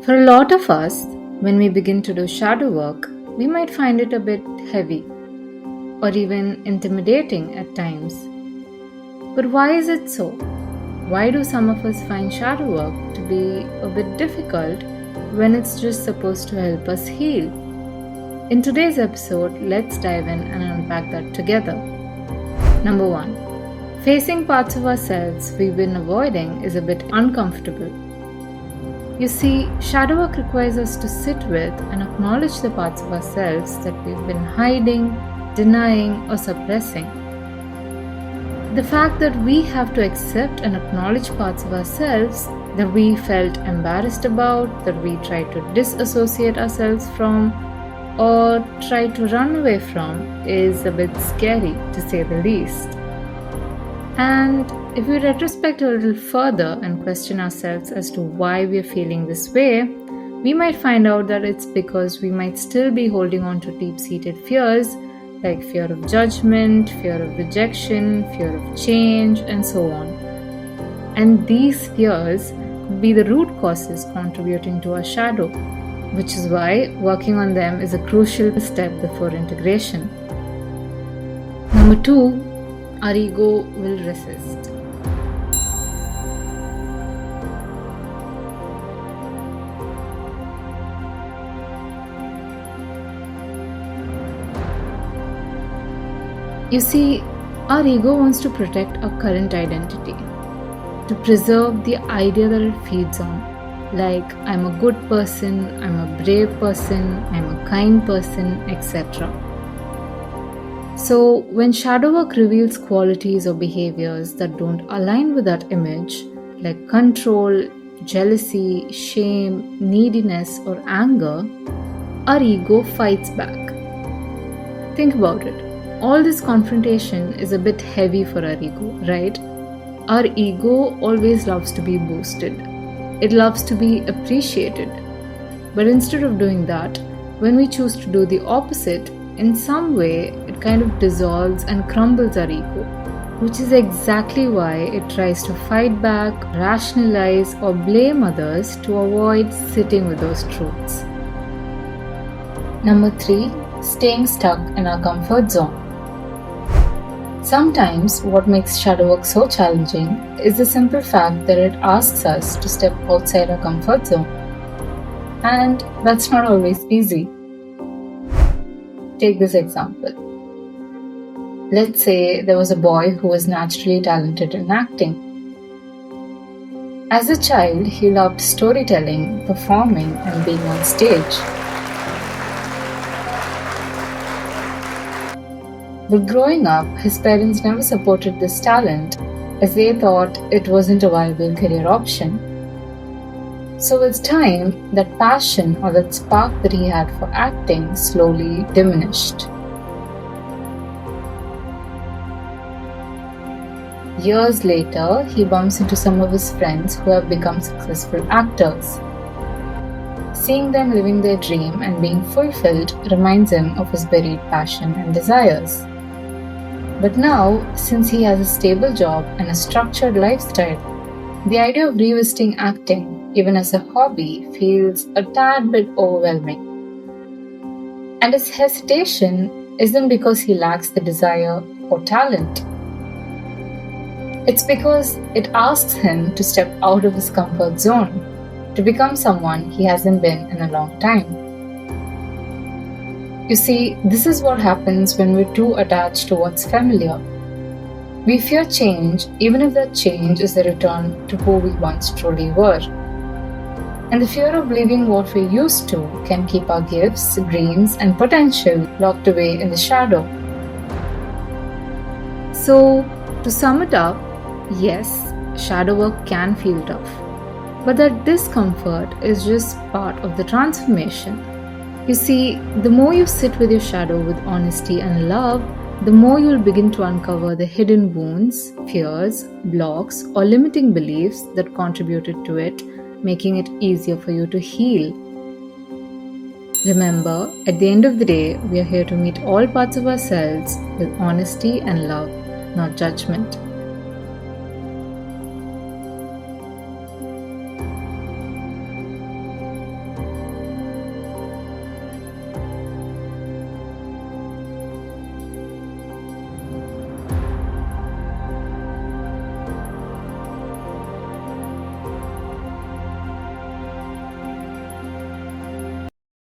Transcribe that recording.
For a lot of us, when we begin to do shadow work, we might find it a bit heavy or even intimidating at times. But why is it so? Why do some of us find shadow work to be a bit difficult when it's just supposed to help us heal? In today's episode, let's dive in and unpack that together. Number 1. Facing parts of ourselves we've been avoiding is a bit uncomfortable. You see, shadow work requires us to sit with and acknowledge the parts of ourselves that we've been hiding, denying, or suppressing. The fact that we have to accept and acknowledge parts of ourselves that we felt embarrassed about, that we tried to disassociate ourselves from, or try to run away from is a bit scary, to say the least. And if we retrospect a little further and question ourselves as to why we are feeling this way, we might find out that it's because we might still be holding on to deep-seated fears like fear of judgment, fear of rejection, fear of change, and so on. And these fears could be the root causes contributing to our shadow, which is why working on them is a crucial step before integration. Number 2, our ego will resist. You see, our ego wants to protect our current identity, to preserve the idea that it feeds on, like I'm a good person, I'm a brave person, I'm a kind person, etc. So, when shadow work reveals qualities or behaviors that don't align with that image, like control, jealousy, shame, neediness, or anger, our ego fights back. Think about it. All this confrontation is a bit heavy for our ego, right? Our ego always loves to be boosted. It loves to be appreciated. But instead of doing that, when we choose to do the opposite, in some way, it kind of dissolves and crumbles our ego, which is exactly why it tries to fight back, rationalize, or blame others to avoid sitting with those truths. Number 3, staying stuck in our comfort zone. Sometimes what makes shadow work so challenging is the simple fact that it asks us to step outside our comfort zone. And that's not always easy. Take this example. Let's say there was a boy who was naturally talented in acting. As a child, he loved storytelling, performing, and being on stage. But growing up, his parents never supported this talent as they thought it wasn't a viable career option. So with time, that passion or that spark that he had for acting slowly diminished. Years later, he bumps into some of his friends who have become successful actors. Seeing them living their dream and being fulfilled reminds him of his buried passion and desires. But now, since he has a stable job and a structured lifestyle, the idea of revisiting acting, even as a hobby, feels a tad bit overwhelming. And his hesitation isn't because he lacks the desire or talent. It's because it asks him to step out of his comfort zone, to become someone he hasn't been in a long time. You see, this is what happens when we're too attached to what's familiar. We fear change, even if that change is a return to who we once truly were. And the fear of leaving what we're used to can keep our gifts, dreams, and potential locked away in the shadow. So, to sum it up, yes, shadow work can feel tough. But that discomfort is just part of the transformation. You see, the more you sit with your shadow with honesty and love, the more you'll begin to uncover the hidden wounds, fears, blocks, or limiting beliefs that contributed to it, making it easier for you to heal. Remember, at the end of the day, we are here to meet all parts of ourselves with honesty and love, not judgment.